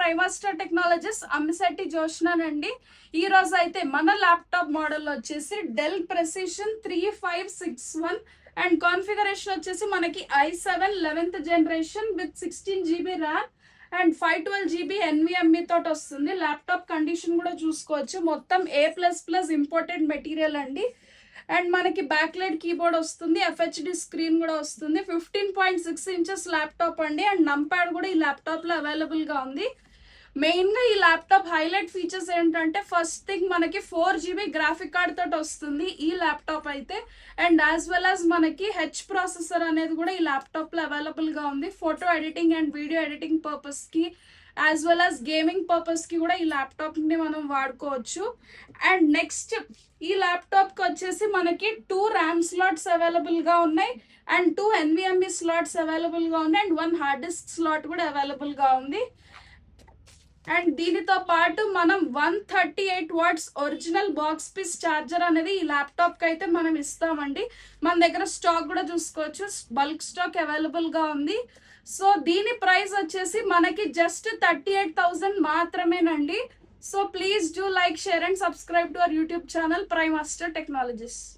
ప్రైమాస్టర్ technologies Ammisetti జోష్నానండి. ఈ రోజు అయితే మన ల్యాప్టాప్ మోడల్ వచ్చేసి డెల్ ప్రెసిషన్ 3561 అండ్ కాన్ఫిగరేషన్ వచ్చేసి మనకి i7 11th generation with 16 GB RAM and 512 GB NVMe తోటి వస్తుంది. ల్యాప్టాప్ కండిషన్ కూడా చూసుకోవచ్చు. మొత్తం A++ ఇంపోర్టెడ్ మెటీరియల్ అండి. అండ్ మనకి బ్యాక్ లైట్ కీబోర్డ్ వస్తుంది, FHD స్క్రీన్ కూడా వస్తుంది. 15.6 ఇంచెస్ ల్యాప్టాప్ అండి. అండ్ నంప్యాడ్ కూడా ఈ ల్యాప్టాప్ లో అవైలబుల్ గా ఉంది. మెయిన్ గా ఈ ల్యాప్టాప్ హైలైట్ ఫీచర్స్ ఏంటంటే ఫస్ట్ థింగ్ మనకి 4 GB గ్రాఫిక్ కార్డ్ తోటి వస్తుంది ఈ ల్యాప్టాప్ అయితే. అండ్ యాజ్ వెల్ యాజ్ మనకి హెచ్ ప్రాసెసర్ అనేది కూడా ఈ ల్యాప్టాప్ లో అవైలబుల్ గా ఉంది. Photo editing and video editing purpose కి as well as gaming purpose కి కూడా ఈ ల్యాప్టాప్ ని మనం వాడుకోవచ్చు. అండ్ నెక్స్ట్ ఈ ల్యాప్టాప్ కి వచ్చేసి మనకి 2 ర్యామ్ స్లాట్స్ అవైలబుల్ గా ఉన్నాయి అండ్ 2 NVMe స్లాట్స్ అవైలబుల్ గా ఉన్నాయి అండ్ 1 హార్డ్ డిస్క్ స్లాట్ కూడా అవైలబుల్ గా ఉంది. అండ్ దీనితో పాటు మనం 138 watts original box piece charger అనేది ఈ ల్యాప్టాప్ కి అయితే మనం ఇస్తామండి. మన దగ్గర స్టాక్ కూడా చూసుకోవచ్చు, బల్క్ స్టాక్ అవైలబుల్ గా ఉంది. సో దీని ప్రైస్ వచ్చేసి మనకి జస్ట్ 38,000 మాత్రమేనండి. So please do like, share and subscribe to our YouTube channel Primaster technologies.